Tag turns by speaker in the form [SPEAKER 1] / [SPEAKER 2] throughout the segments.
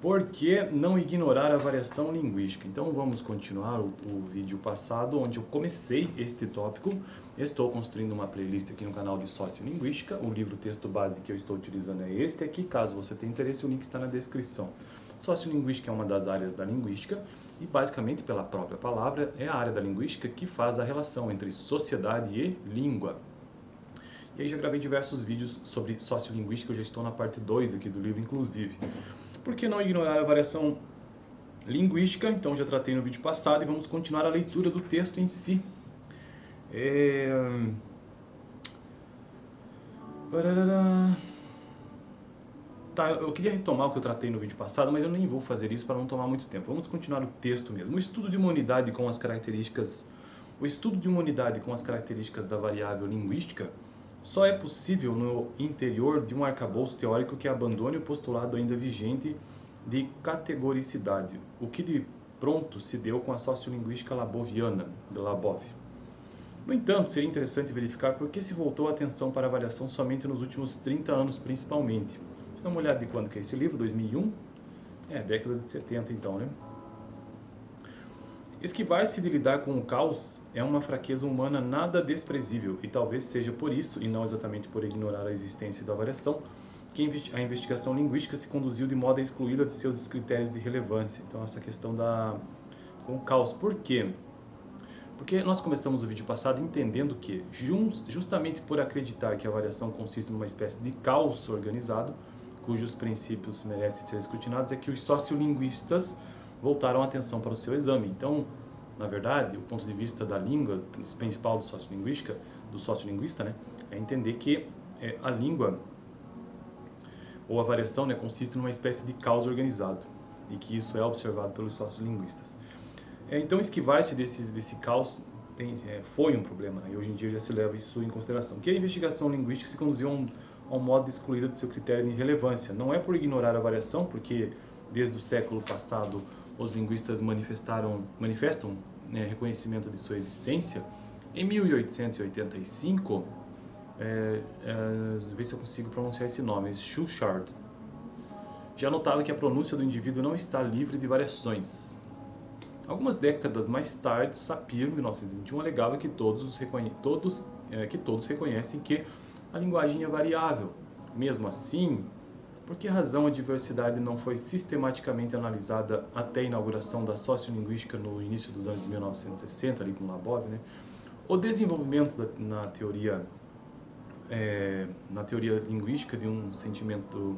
[SPEAKER 1] Por que não ignorar a variação linguística? Então vamos continuar o vídeo passado, onde eu comecei este tópico. Estou construindo uma playlist aqui no canal de Sociolinguística. O livro texto base que eu estou utilizando é este aqui. Caso você tenha interesse, o link está na descrição. Sociolinguística é uma das áreas da linguística e, basicamente, pela própria palavra, é a área da linguística que faz a relação entre sociedade e língua. E aí já gravei diversos vídeos sobre sociolinguística, eu já estou na parte 2 aqui do livro, inclusive. Por que não ignorar a variação linguística? Então já tratei no vídeo passado e vamos continuar a leitura do texto em si. Tá, eu queria retomar o que eu tratei no vídeo passado, mas eu nem vou fazer isso para não tomar muito tempo. Vamos continuar o texto mesmo. O estudo de uma unidade com as características da variável linguística só é possível no interior de um arcabouço teórico que abandone o postulado ainda vigente de categoricidade, o que de pronto se deu com a sociolinguística laboviana, de Labov. No entanto, seria interessante verificar por que se voltou a atenção para a variação somente nos últimos 30 anos, principalmente. Deixa eu dar uma olhada de quando que é esse livro, 2001? Década de 70 então, né? Esquivar-se de lidar com o caos é uma fraqueza humana nada desprezível, e talvez seja por isso, e não exatamente por ignorar a existência da variação, que a investigação linguística se conduziu de modo a excluí-la de seus critérios de relevância. Então, essa questão com o caos. Por quê? Porque nós começamos o vídeo passado entendendo que, justamente por acreditar que a variação consiste numa espécie de caos organizado, cujos princípios merecem ser escrutinados, é que os sociolinguistas voltaram a atenção para o seu exame. Então, na verdade, o ponto de vista da língua principal do sociolinguista, né, é entender que a língua, ou a variação, né, consiste numa espécie de caos organizado, e que isso é observado pelos sociolinguistas. Então, esquivar-se desse caos foi um problema, né, e hoje em dia já se leva isso em consideração. Que a investigação linguística se conduziu a um modo de excluí-la do seu critério de relevância. Não é por ignorar a variação, porque desde o século passado os linguistas manifestam reconhecimento de sua existência. Em 1885, ver se eu consigo pronunciar esse nome, Schuchard já notava que a pronúncia do indivíduo não está livre de variações. Algumas décadas mais tarde, Sapir, em 1921, alegava que todos reconhecem que a linguagem é variável. Mesmo assim, por que razão a diversidade não foi sistematicamente analisada até a inauguração da sociolinguística no início dos anos 1960, ali com Labov, né? O desenvolvimento na teoria linguística de um sentimento,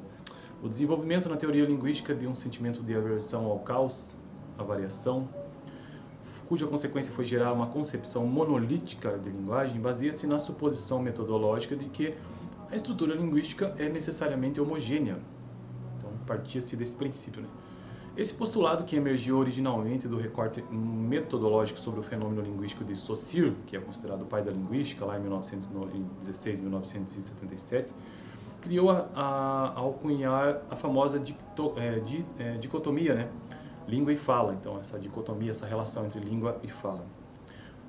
[SPEAKER 1] o desenvolvimento na teoria linguística de um sentimento de aversão ao caos, à variação, cuja consequência foi gerar uma concepção monolítica de linguagem, baseia-se na suposição metodológica de que a estrutura linguística é necessariamente homogênea. Então, partia-se desse princípio, né? Esse postulado, que emergiu originalmente do recorte metodológico sobre o fenômeno linguístico de Saussure, que é considerado o pai da linguística, lá em 1916, 1977, criou ao cunhar a famosa dicotomia, né? Língua e fala. Então, essa dicotomia, essa relação entre língua e fala,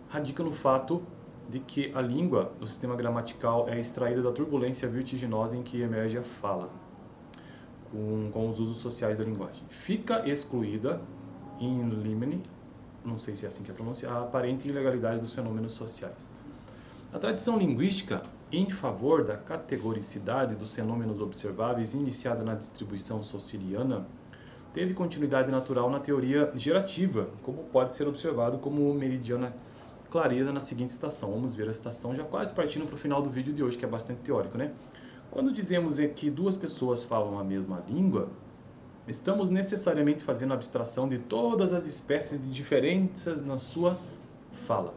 [SPEAKER 1] radica no fato de que a língua, o sistema gramatical, é extraída da turbulência vertiginosa em que emerge a fala, com os usos sociais da linguagem. Fica excluída, in limine, não sei se é assim que é pronunciado, a aparente ilegalidade dos fenômenos sociais. A tradição linguística em favor da categoricidade dos fenômenos observáveis, iniciada na distribuição saussuriana, teve continuidade natural na teoria gerativa, como pode ser observado como meridiana clareza na seguinte citação. Vamos ver a citação já quase partindo para o final do vídeo de hoje, que é bastante teórico, né? Quando dizemos que duas pessoas falam a mesma língua, estamos necessariamente fazendo abstração de todas as espécies de diferenças na sua fala.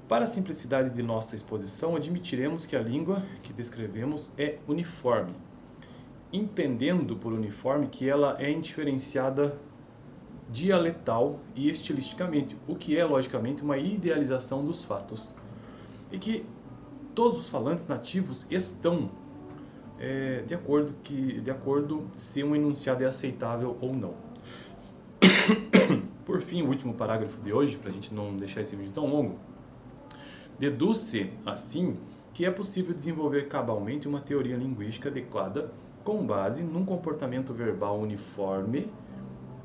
[SPEAKER 1] Para a simplicidade de nossa exposição, admitiremos que a língua que descrevemos é uniforme, entendendo por uniforme que ela é indiferenciada dialetal e estilisticamente, o que é, logicamente, uma idealização dos fatos. E que todos os falantes nativos estão de acordo se um enunciado é aceitável ou não. Por fim, o último parágrafo de hoje, para a gente não deixar esse vídeo tão longo, deduz-se, assim, que é possível desenvolver cabalmente uma teoria linguística adequada com base num comportamento verbal uniforme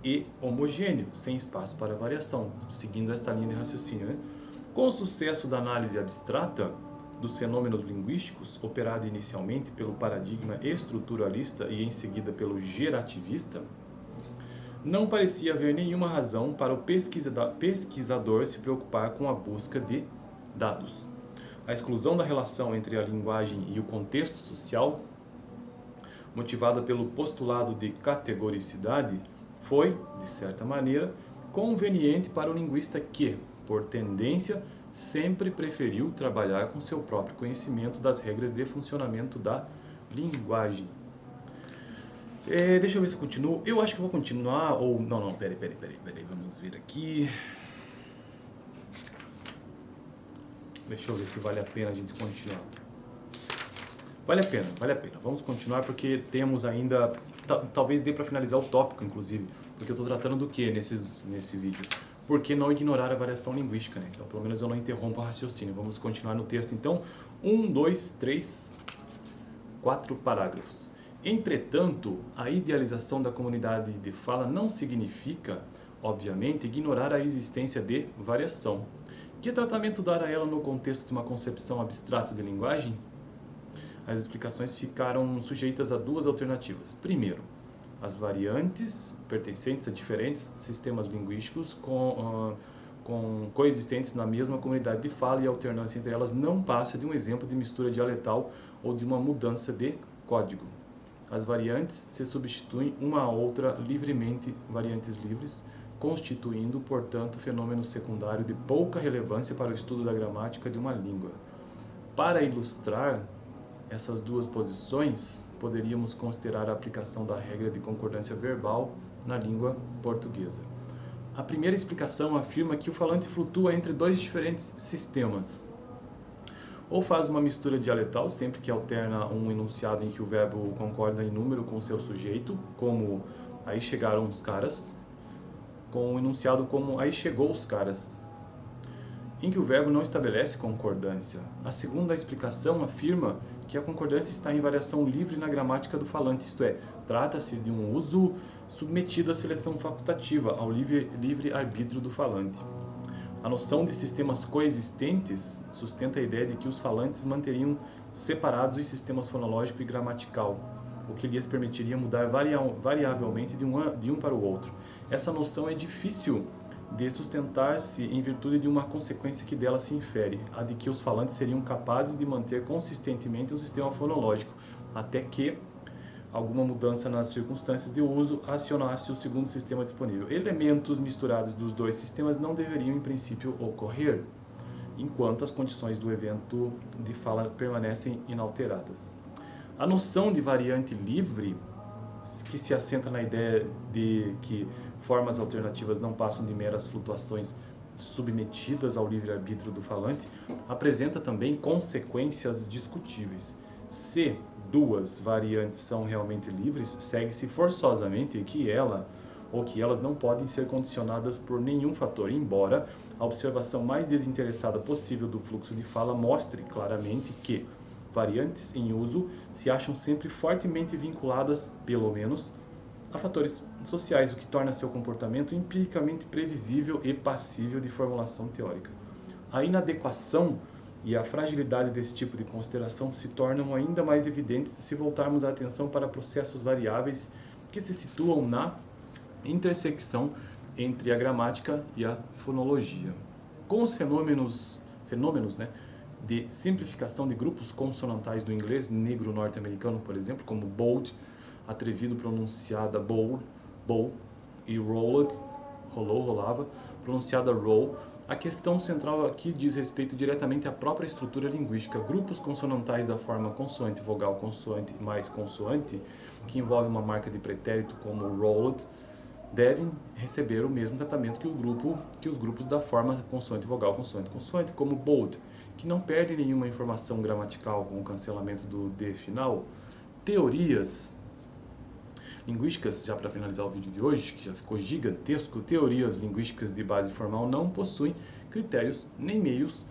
[SPEAKER 1] e homogêneo, sem espaço para variação, seguindo esta linha de raciocínio, né? Com o sucesso da análise abstrata dos fenômenos linguísticos, operada inicialmente pelo paradigma estruturalista e em seguida pelo gerativista, não parecia haver nenhuma razão para o pesquisador se preocupar com a busca de dados. A exclusão da relação entre a linguagem e o contexto social, motivada pelo postulado de categoricidade, foi, de certa maneira, conveniente para o linguista que, por tendência, sempre preferiu trabalhar com seu próprio conhecimento das regras de funcionamento da linguagem. Deixa eu ver se eu continuo. Eu acho que eu vou continuar, ou... Não, peraí, vamos ver aqui. Deixa eu ver se vale a pena a gente continuar. Vale a pena. Vamos continuar porque temos ainda... Talvez dê para finalizar o tópico, inclusive. Porque eu estou tratando do que nesse vídeo? Por que não ignorar a variação linguística, né? Então, pelo menos eu não interrompo o raciocínio. Vamos continuar no texto, então. 1, 2, 3, 4 parágrafos. Entretanto, a idealização da comunidade de fala não significa, obviamente, ignorar a existência de variação. Que tratamento dar a ela no contexto de uma concepção abstrata de linguagem? As explicações ficaram sujeitas a duas alternativas. Primeiro, as variantes pertencentes a diferentes sistemas linguísticos coexistentes na mesma comunidade de fala e a alternância entre elas não passa de um exemplo de mistura dialetal ou de uma mudança de código. As variantes se substituem uma a outra livremente, variantes livres, constituindo, portanto, fenômeno secundário de pouca relevância para o estudo da gramática de uma língua. Para ilustrar essas duas posições, poderíamos considerar a aplicação da regra de concordância verbal na língua portuguesa. A primeira explicação afirma que o falante flutua entre dois diferentes sistemas. Ou faz uma mistura dialetal sempre que alterna um enunciado em que o verbo concorda em número com seu sujeito, como aí chegaram os caras, com um enunciado como aí chegou os caras, em que o verbo não estabelece concordância. A segunda explicação afirma que a concordância está em variação livre na gramática do falante, isto é, trata-se de um uso submetido à seleção facultativa, ao livre arbítrio do falante. A noção de sistemas coexistentes sustenta a ideia de que os falantes manteriam separados os sistemas fonológico e gramatical, o que lhes permitiria mudar variavelmente de um para o outro. Essa noção é difícil de sustentar-se em virtude de uma consequência que dela se infere, a de que os falantes seriam capazes de manter consistentemente um sistema fonológico, até que alguma mudança nas circunstâncias de uso acionasse o segundo sistema disponível. Elementos misturados dos dois sistemas não deveriam, em princípio, ocorrer, enquanto as condições do evento de fala permanecem inalteradas. A noção de variante livre, que se assenta na ideia de que formas alternativas não passam de meras flutuações submetidas ao livre-arbítrio do falante, apresenta também consequências discutíveis. Se duas variantes são realmente livres, segue-se forçosamente que elas não podem ser condicionadas por nenhum fator, embora a observação mais desinteressada possível do fluxo de fala mostre claramente que variantes em uso se acham sempre fortemente vinculadas, pelo menos, a fatores sociais, o que torna seu comportamento empiricamente previsível e passível de formulação teórica. A inadequação e a fragilidade desse tipo de consideração se tornam ainda mais evidentes se voltarmos a atenção para processos variáveis que se situam na intersecção entre a gramática e a fonologia. Com os fenômenos de simplificação de grupos consonantais do inglês negro norte-americano, por exemplo, como bold, atrevido, pronunciada bold, e rolled, rolou, rolava, pronunciada roll. A questão central aqui diz respeito diretamente à própria estrutura linguística. Grupos consonantais da forma consoante, vogal, consoante mais consoante, que envolve uma marca de pretérito como rolled, devem receber o mesmo tratamento que os grupos da forma consoante, vogal, consoante, consoante, como bold, que não perdem nenhuma informação gramatical com o cancelamento do D final. Teorias linguísticas, já para finalizar o vídeo de hoje, que já ficou gigantesco, teorias linguísticas de base formal não possuem critérios nem meios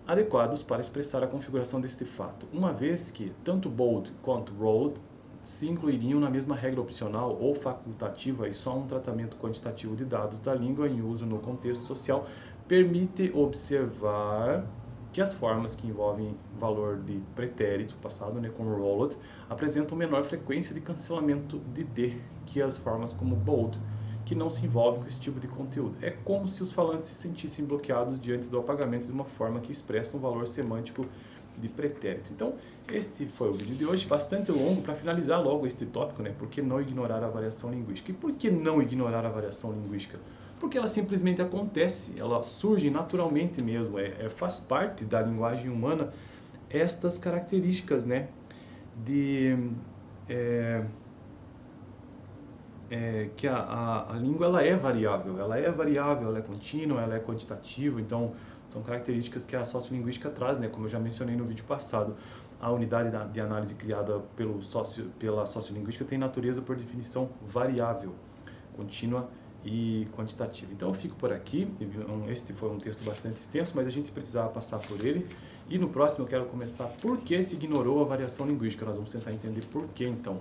[SPEAKER 1] adequados para expressar a configuração deste fato, uma vez que tanto bold quanto rolled se incluiriam na mesma regra opcional ou facultativa, e só um tratamento quantitativo de dados da língua em uso no contexto social permite observar que as formas que envolvem valor de pretérito passado, né, como rolled, apresentam menor frequência de cancelamento de D que as formas como bold, que não se envolvem com esse tipo de conteúdo. É como se os falantes se sentissem bloqueados diante do apagamento de uma forma que expressa um valor semântico de pretérito. Então, este foi o vídeo de hoje, bastante longo, para finalizar logo este tópico, né? Por que não ignorar a variação linguística? E por que não ignorar a variação linguística? Porque ela simplesmente acontece, ela surge naturalmente mesmo, faz parte da linguagem humana estas características, né? Que a língua ela é variável, ela é contínua, ela é quantitativa, então são características que a sociolinguística traz, né? Como eu já mencionei no vídeo passado, a unidade de análise criada pela sociolinguística tem natureza, por definição, variável, contínua e quantitativa. Então eu fico por aqui. Este foi um texto bastante extenso, mas a gente precisava passar por ele. E no próximo eu quero começar por que se ignorou a variação linguística. Nós vamos tentar entender por que então.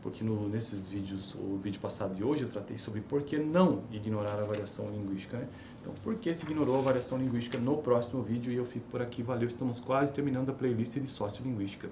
[SPEAKER 1] Porque nesses vídeos, o vídeo passado e hoje, eu tratei sobre por que não ignorar a variação linguística, né? Então, por que se ignorou a variação linguística no próximo vídeo, e eu fico por aqui. Valeu, estamos quase terminando a playlist de sociolinguística.